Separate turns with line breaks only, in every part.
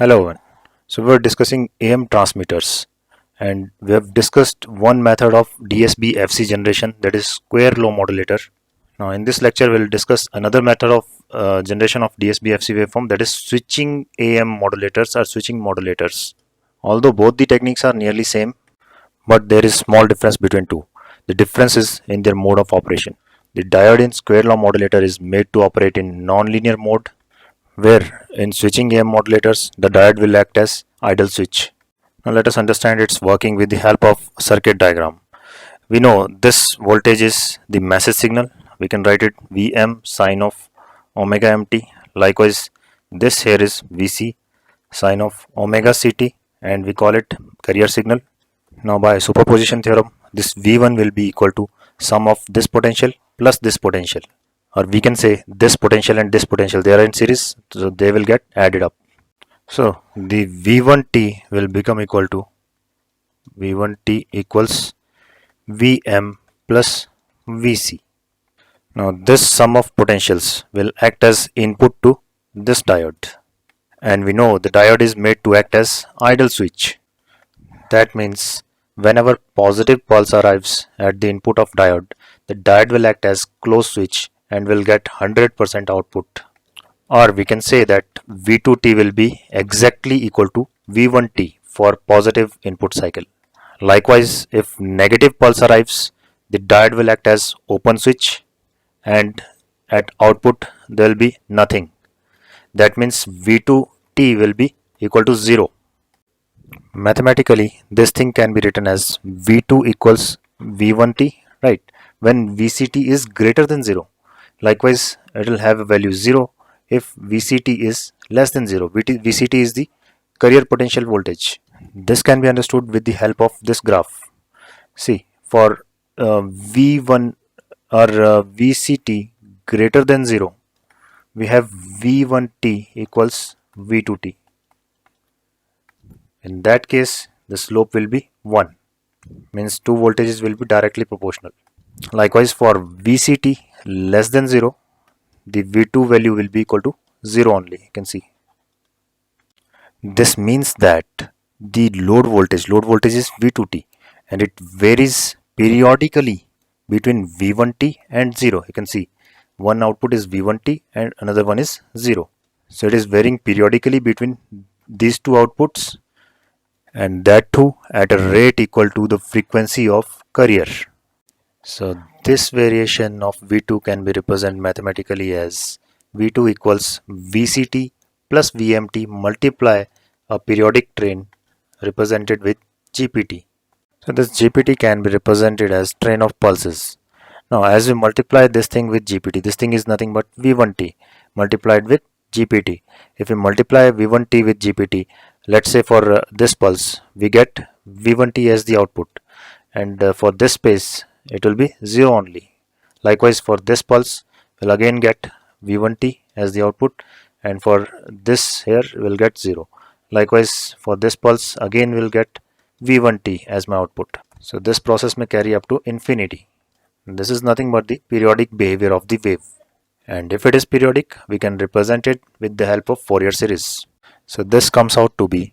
Hello, everyone. So we're discussing AM transmitters, and we have discussed one method of DSB FC generation, that is square law modulator. Now in this lecture we'll discuss another method of generation of DSB FC waveform, that is switching AM modulators or switching modulators. Although both the techniques are nearly same, but there is small difference between two. The difference is in their mode of operation. The diode in square law modulator is made to operate in non-linear mode, where in switching AM modulators, the diode will act as idle switch. Now let us understand its working with the help of circuit diagram. We know this voltage is the message signal. We can write it Vm sine of omega mt. Likewise, this here is Vc sine of omega ct, and we call it carrier signal. Now by superposition theorem, this V1 will be equal to sum of this potential plus this potential, or we can say this potential and this potential, they are in series, so they will get added up. So the V1t will become equal to V1t equals Vm plus Vc. Now this sum of potentials will act as input to this diode, and we know the diode is made to act as idle switch. That means whenever positive pulse arrives at the input of diode, the diode will act as closed switch and will get 100% output. Or we can say that V2t will be exactly equal to V1t for positive input cycle. Likewise, if negative pulse arrives, the diode will act as open switch and at output there will be nothing. That means V2t will be equal to 0. Mathematically, this thing can be written as V2 equals V1t, right? When VCT is greater than 0. Likewise, it will have a value 0 if VCT is less than 0. VCT is the carrier potential voltage. This can be understood with the help of this graph. See, for V1 or VCT greater than 0, we have V1t equals V2t. In that case, the slope will be 1, means two voltages will be directly proportional. Likewise, for VCT less than 0, the V2 value will be equal to 0 only. You can see. This means that the load voltage is V2t, and it varies periodically between V1t and 0. You can see one output is V1t and another one is 0. So it is varying periodically between these two outputs, and that too at a rate equal to the frequency of carrier. So this variation of V2 can be represented mathematically as V2 equals VCT plus VMT multiply a periodic train represented with GPT. So this GPT can be represented as train of pulses. Now as we multiply this thing with GPT, this thing is nothing but V1t multiplied with GPT. If we multiply V1t with GPT, let's say for this pulse we get V1t as the output, and for this space it will be 0 only. Likewise, for this pulse we'll again get V1t as the output, and for this here we'll get 0. Likewise, for this pulse again we'll get V1t as my output. So this process may carry up to infinity. This is nothing but the periodic behavior of the wave, and if it is periodic we can represent it with the help of Fourier series. So this comes out to be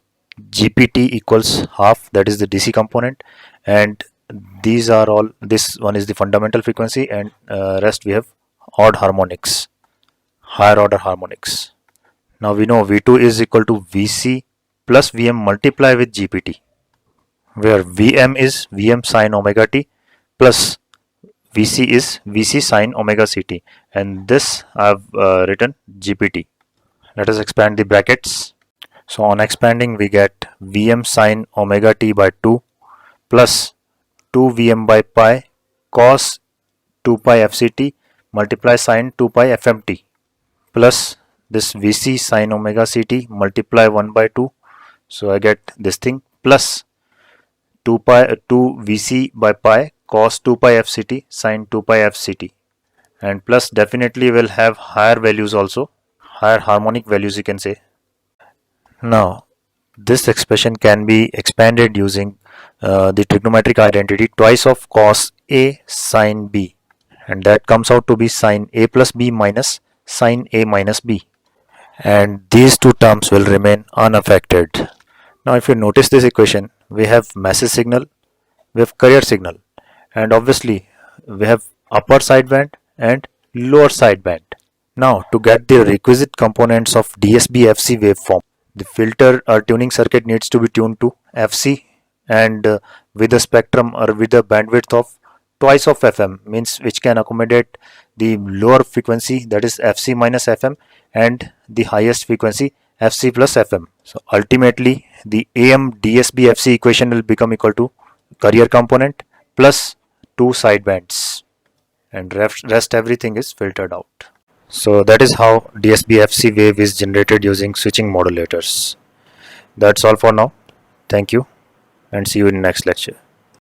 GPT equals half, that is the DC component, and these are all, this one is the fundamental frequency, and rest we have odd harmonics, higher order harmonics. Now we know V2 is equal to Vc plus Vm multiply with GPT, where Vm is Vm sine omega t plus Vc is Vc sine omega ct, and this I have written GPT. Let us expand the brackets. So on expanding we get Vm sine omega t by 2 plus 2 Vm by pi cos 2 pi fct multiply sine 2 pi fmt plus this Vc sine omega ct multiply 1 by 2. So I get this thing plus 2 Vc by pi cos 2 pi fct sine 2 pi fct, and plus definitely will have higher values also, higher harmonic values you can say. Now this expression can be expanded using the trigonometric identity twice of cos A sine B, and that comes out to be sine A plus B minus sine A minus B. and these two terms will remain unaffected. Now if you notice this equation, we have message signal, we have carrier signal, and obviously we have upper sideband and lower sideband. Now to get the requisite components of DSB FC waveform, the filter or tuning circuit needs to be tuned to FC and with a spectrum or with a bandwidth of twice of FM, means which can accommodate the lower frequency, that is FC minus FM, and the highest frequency FC plus FM. So ultimately the AM DSB FC equation will become equal to carrier component plus two sidebands, and rest everything is filtered out. So that is how DSB FC wave is generated using switching modulators. That's all for now. Thank you and see you in next lecture.